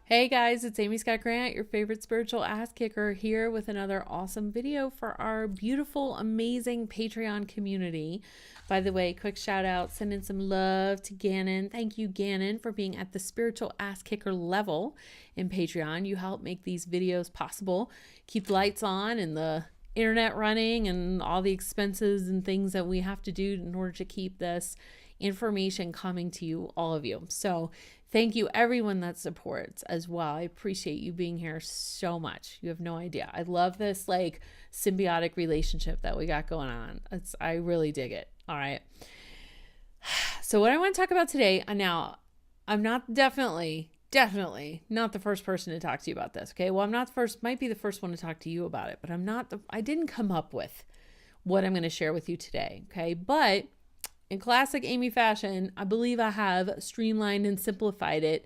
Hey guys, it's Amy Scott Grant, your favorite spiritual ass kicker, here with another awesome video for our beautiful, amazing Patreon community. By the way, quick shout out, sending some love to Gannon. Thank you, Gannon, for being at the spiritual ass kicker level in Patreon. You help make these videos possible, keep the lights on and the internet running and all the expenses and things that we have to do in order to keep this information coming to you, all of you. So thank you everyone that supports as well. I appreciate you being here so much. You have no idea. I love this like symbiotic relationship that we got going on. I really dig it. All right. So what I want to talk about today, now I'm not definitely not the first person to talk to you about this. Okay. Well, I'm not the first, might be the first one to talk to you about it, but I didn't come up with what I'm going to share with you today. Okay. But in classic Amy fashion, I believe I have streamlined and simplified it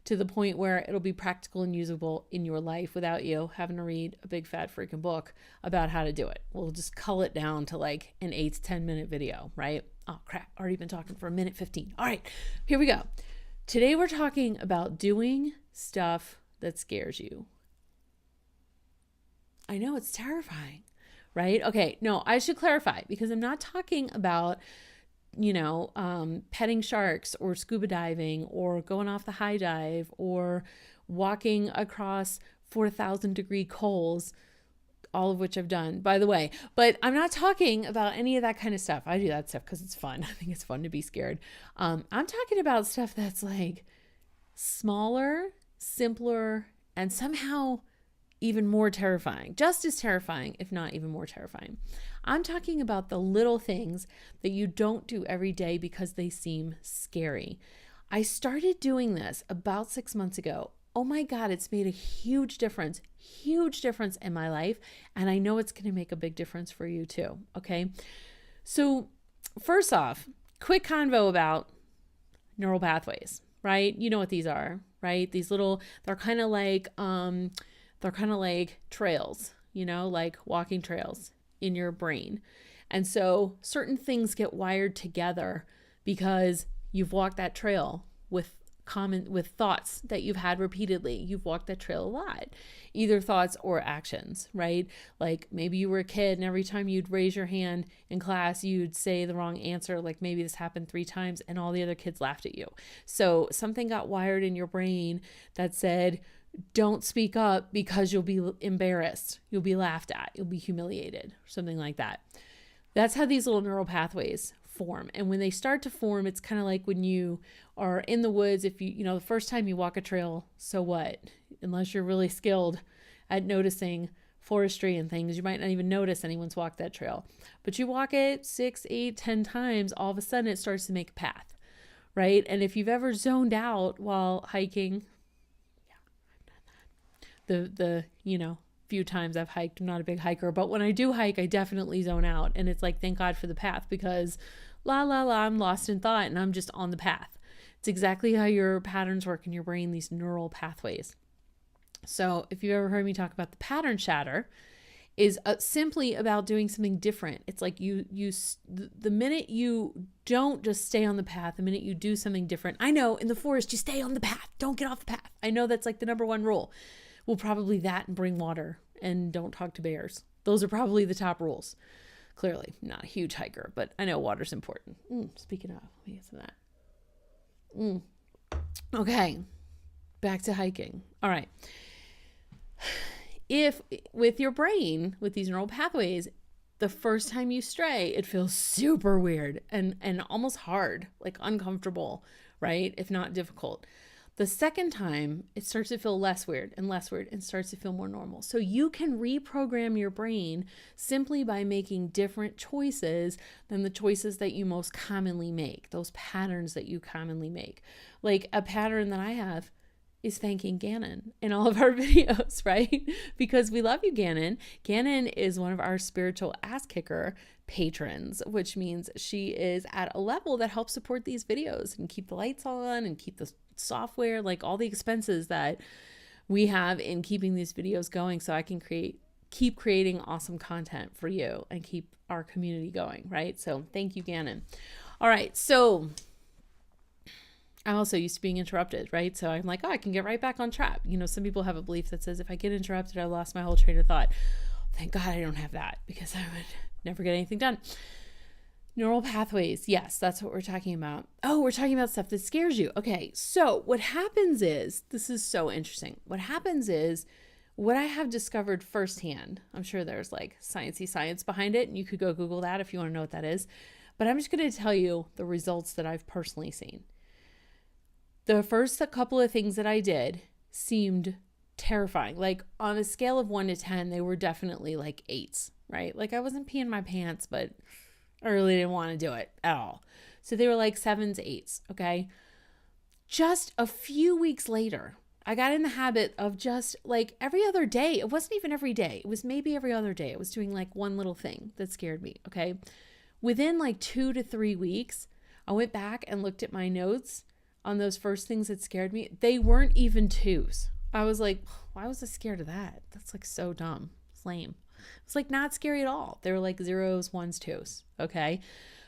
to the point where it'll be practical and usable in your life without you having to read a big fat freaking book about how to do it. We'll just cull it down to like an 8 to 10 minute video, right? Oh crap, already been talking for a minute 15. All right, here we go. Today we're talking about doing stuff that scares you. I know it's terrifying, right? Okay, no, I should clarify because I'm not talking about petting sharks or scuba diving or going off the high dive or walking across 4,000-degree coals, all of which I've done, by the way. But I'm not talking about any of that kind of stuff. I do that stuff because it's fun. I think it's fun to be scared. I'm talking about stuff that's like smaller, simpler, and somehow even more terrifying, just as terrifying, if not even more terrifying. I'm talking about the little things that you don't do every day because they seem scary. I started doing this about 6 months ago. Oh my God, it's made a huge difference in my life. And I know it's going to make a big difference for you too. Okay. So first off, quick convo about neural pathways, right? You know what these are, right? These little, they're kind of like trails, like walking trails in your brain. And so certain things get wired together because you've walked that trail with thoughts that you've had repeatedly. You've walked that trail a lot, either thoughts or actions, right? Like maybe you were a kid and every time you'd raise your hand in class, you'd say the wrong answer. Like maybe this happened 3 times and all the other kids laughed at you. So something got wired in your brain that said, don't speak up because you'll be embarrassed. You'll be laughed at. You'll be humiliated, something like that. That's how these little neural pathways form. And when they start to form, it's kind of like when you are in the woods. If the first time you walk a trail, so what? Unless you're really skilled at noticing forestry and things, you might not even notice anyone's walked that trail. But you walk it 6, 8, 10 times, all of a sudden it starts to make a path, right? And if you've ever zoned out while hiking, the few times I've hiked, I'm not a big hiker, but when I do hike, I definitely zone out. And it's like, thank God for the path, because I'm lost in thought and I'm just on the path. It's exactly how your patterns work in your brain, these neural pathways. So if you've ever heard me talk about the pattern shatter, is simply about doing something different. It's like the minute you don't just stay on the path, the minute you do something different. I know in the forest, you stay on the path, don't get off the path. I know that's like the number one rule. Well, probably that and bring water and don't talk to bears. Those are probably the top rules. Clearly, not a huge hiker, but I know water's important. Speaking of, let me get to that. Okay, back to hiking. All right. If with your brain, with these neural pathways, the first time you stray, it feels super weird and almost hard, like uncomfortable, right? If not difficult. The second time, it starts to feel less weird and starts to feel more normal. So you can reprogram your brain simply by making different choices than the choices that you most commonly make, those patterns that you commonly make. Like a pattern that I have is thanking Gannon in all of our videos, right? Because we love you, Gannon. Gannon is one of our spiritual ass kicker patrons, which means she is at a level that helps support these videos and keep the lights on and keep the software, like all the expenses that we have in keeping these videos going, so I can keep creating awesome content for you and keep our community going, right? So thank you, Gannon. All right, so I'm also used to being interrupted, right? So I'm like, oh, I can get right back on track. You know, some people have a belief that says if I get interrupted, I lost my whole train of thought. Thank God I don't have that, because I would never get anything done. Neural pathways. Yes, that's what we're talking about. Oh, we're talking about stuff that scares you. Okay, so what happens is, this is so interesting. What happens is, what I have discovered firsthand, I'm sure there's like sciencey science behind it, and you could go Google that if you want to know what that is. But I'm just going to tell you the results that I've personally seen. The first couple of things that I did seemed terrifying. Like on a scale of 1 to 10, they were definitely like 8s, right? Like I wasn't peeing my pants, but I really didn't want to do it at all. So they were like 7s, 8s, okay? Just a few weeks later, I got in the habit of just like every other day. It wasn't even every day. It was maybe every other day. I was doing like one little thing that scared me, okay? Within like 2 to 3 weeks, I went back and looked at my notes on those first things that scared me. They weren't even 2s. I was like, why was I scared of that? That's like so dumb. It's lame. It's like not scary at all. They were like 0s, 1s, 2s. Okay.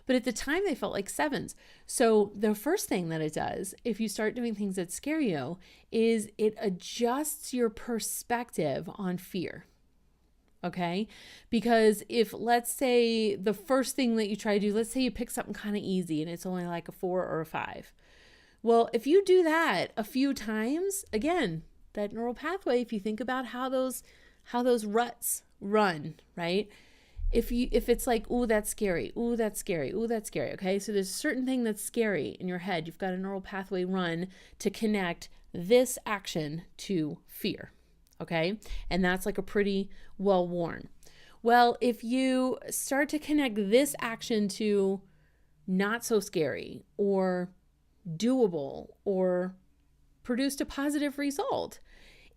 But at the time they felt like 7s. So the first thing that it does, if you start doing things that scare you, is it adjusts your perspective on fear. Okay. Because if, let's say the first thing that you try to do, let's say you pick something kind of easy and it's only like a 4 or a 5. Well, if you do that a few times, again, that neural pathway, if you think about how those ruts run, right? If it's like, ooh, that's scary, ooh, that's scary, ooh, that's scary, okay? So there's a certain thing that's scary in your head. You've got a neural pathway run to connect this action to fear, okay? And that's like a pretty well-worn. Well, if you start to connect this action to not so scary or doable or produced a positive result,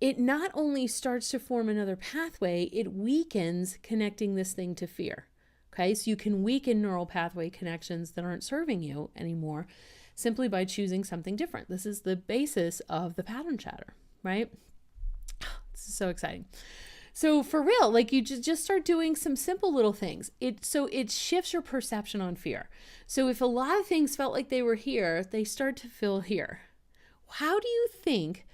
it not only starts to form another pathway, it weakens connecting this thing to fear. Okay, so you can weaken neural pathway connections that aren't serving you anymore simply by choosing something different. This is the basis of the pattern chatter, right? This is so exciting. So for real, like you just start doing some simple little things. So it shifts your perception on fear. So if a lot of things felt like they were here, they start to feel here. How do you think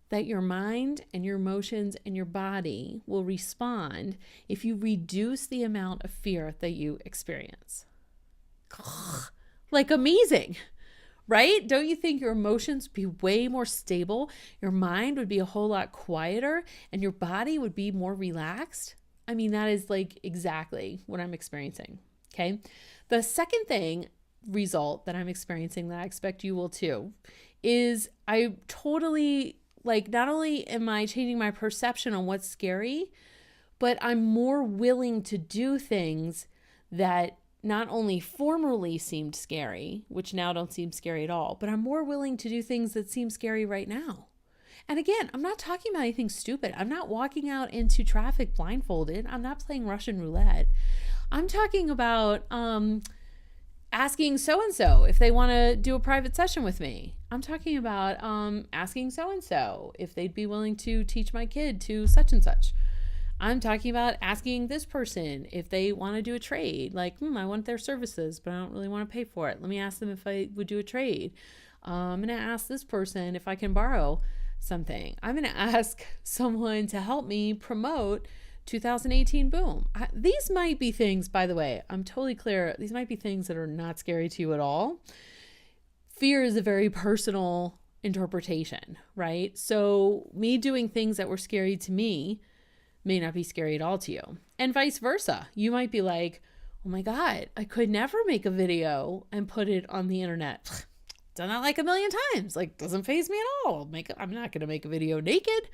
that your mind and your emotions and your body will respond if you reduce the amount of fear that you experience? Like amazing, right? Don't you think your emotions would be way more stable? Your mind would be a whole lot quieter and your body would be more relaxed? I mean, that is like exactly what I'm experiencing, okay? The second result that I'm experiencing that I expect you will too is I totally, like, not only am I changing my perception on what's scary, but I'm more willing to do things that not only formerly seemed scary, which now don't seem scary at all, but I'm more willing to do things that seem scary right now. And again, I'm not talking about anything stupid. I'm not walking out into traffic blindfolded. I'm not playing Russian roulette. I'm talking about asking so-and-so if they want to do a private session with me. I'm talking about asking so-and-so if they'd be willing to teach my kid to such and such. I'm talking about asking this person if they want to do a trade. Like, I want their services, but I don't really want to pay for it. Let me ask them if I would do a trade. I'm going to ask this person if I can borrow something. I'm going to ask someone to help me promote 2018 Boom. These might be things, by the way, I'm totally clear. These might be things that are not scary to you at all. Fear is a very personal interpretation, right? So me doing things that were scary to me may not be scary at all to you. And vice versa. You might be like, oh my God, I could never make a video and put it on the internet. Done that like a million times. Like, doesn't faze me at all. I'm not going to make a video naked.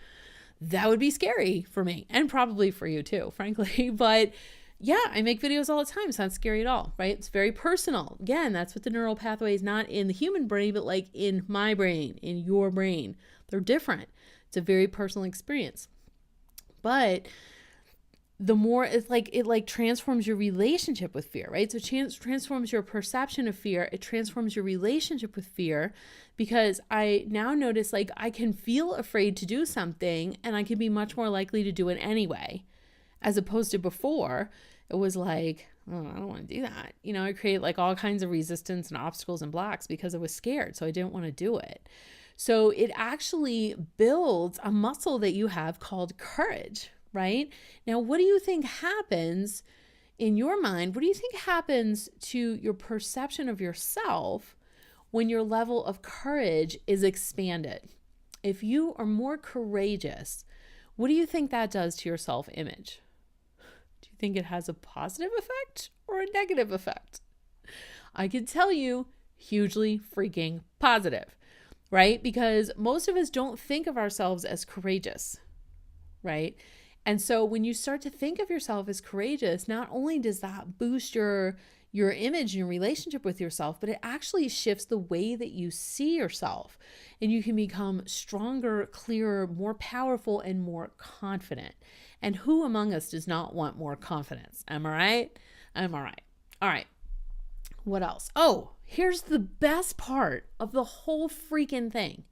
That would be scary for me and probably for you too, frankly. But yeah, I make videos all the time. It's not scary at all, right? It's very personal. Again, that's what the neural pathway is, not in the human brain, but like in my brain, in your brain. They're different. It's a very personal experience. But the more it's like, it like transforms your relationship with fear, right? So transforms your perception of fear. It transforms your relationship with fear, because I now notice like I can feel afraid to do something and I can be much more likely to do it anyway, as opposed to before. it was like, oh, I don't want to do that. You know, I created like all kinds of resistance and obstacles and blocks because I was scared. So I didn't want to do it. So it actually builds a muscle that you have called courage, right? Now, what do you think happens in your mind? What do you think happens to your perception of yourself when your level of courage is expanded? If you are more courageous, what do you think that does to your self-image? Do you think it has a positive effect or a negative effect? I can tell you, hugely freaking positive, right? Because most of us don't think of ourselves as courageous, right? And so when you start to think of yourself as courageous, not only does that boost your image and your relationship with yourself, but it actually shifts the way that you see yourself. And you can become stronger, clearer, more powerful, and more confident. And who among us does not want more confidence? Am I right? I'm all right. All right. What else? Oh, here's the best part of the whole freaking thing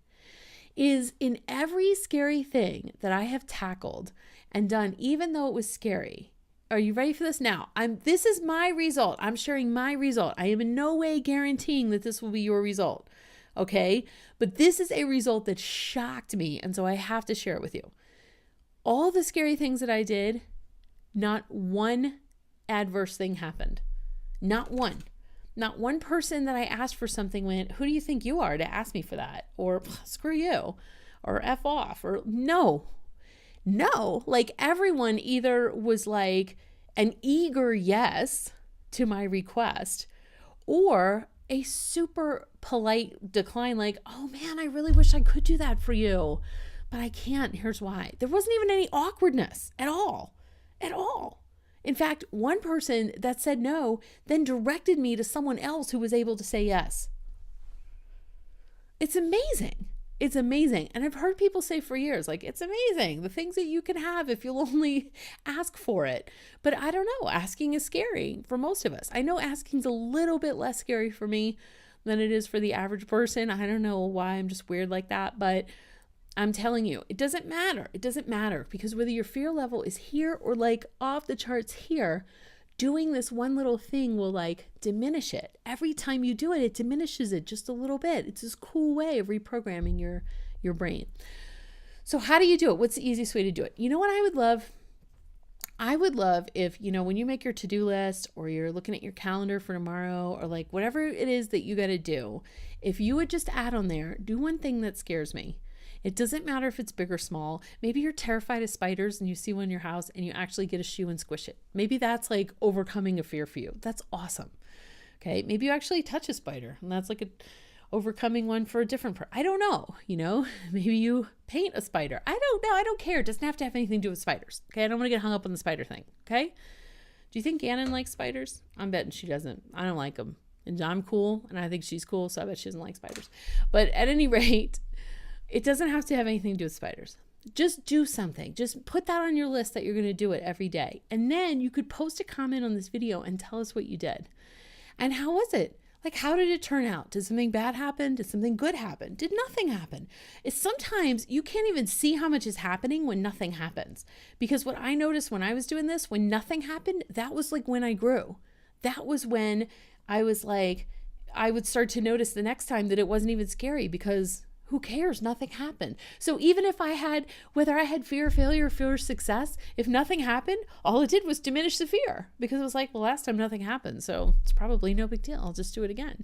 is in every scary thing that I have tackled and done, even though it was scary. Are you ready for this now? This is my result. I'm sharing my result. I am in no way guaranteeing that this will be your result. Okay? But this is a result that shocked me. And so I have to share it with you. All the scary things that I did, not one adverse thing happened. Not one. Not one person that I asked for something went, who do you think you are to ask me for that? Or screw you. Or F off. Or no. Like everyone either was like an eager yes to my request or a super polite decline like, oh man, I really wish I could do that for you, but I can't. Here's why. There wasn't even any awkwardness at all. In fact, one person that said no then directed me to someone else who was able to say yes. It's amazing. It's amazing. And I've heard people say for years, like, it's amazing the things that you can have if you'll only ask for it. But I don't know. Asking is scary for most of us. I know asking's a little bit less scary for me than it is for the average person. I don't know why I'm just weird like that, but I'm telling you, it doesn't matter. It doesn't matter because whether your fear level is here or like off the charts here, doing this one little thing will like diminish it. Every time you do it, it diminishes it just a little bit. It's this cool way of reprogramming your brain. So how do you do it? What's the easiest way to do it? You know what I would love? I would love if, when you make your to-do list or you're looking at your calendar for tomorrow or like whatever it is that you got to do, if you would just add on there, do one thing that scares me. It doesn't matter if it's big or small. Maybe you're terrified of spiders and you see one in your house and you actually get a shoe and squish it. Maybe that's like overcoming a fear for you. That's awesome. Okay. Maybe you actually touch a spider and that's like overcoming one for a different part. I don't know. Maybe you paint a spider. I don't know. I don't care. It doesn't have to have anything to do with spiders. Okay. I don't want to get hung up on the spider thing. Okay. Do you think Gannon likes spiders? I'm betting she doesn't. I don't like them. And I'm cool and I think she's cool. So I bet she doesn't like spiders. But at any rate, it doesn't have to have anything to do with spiders. Just do something. Just put that on your list that you're going to do it every day. And then you could post a comment on this video and tell us what you did. And how was it? Like, how did it turn out? Did something bad happen? Did something good happen? Did nothing happen? It's sometimes you can't even see how much is happening when nothing happens. Because what I noticed when I was doing this, when nothing happened, that was like when I grew. That was when I was like, I would start to notice the next time that it wasn't even scary because who cares? Nothing happened. So even if whether I had fear of failure or fear of success, if nothing happened, all it did was diminish the fear because it was like, well, last time nothing happened. So it's probably no big deal. I'll just do it again.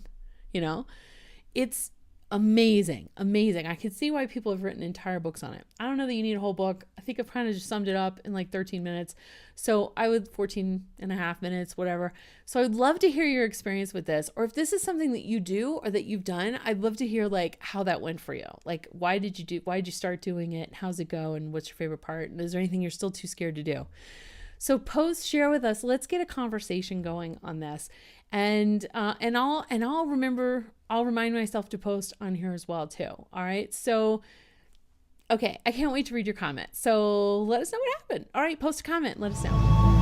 It's amazing. I can see why people have written entire books on it. I don't know that you need a whole book. I think I've kind of just summed it up in like 13 minutes. So 14 and a half minutes, whatever. So I'd love to hear your experience with this, or if this is something that you do or that you've done, I'd love to hear like how that went for you. Like, why did you start doing it? How's it go? And what's your favorite part? And is there anything you're still too scared to do? So share with us. Let's get a conversation going on this. And I'll remind myself to post on here as well too. All right. So, okay. I can't wait to read your comment. So let us know what happened. All right. Post a comment. Let us know.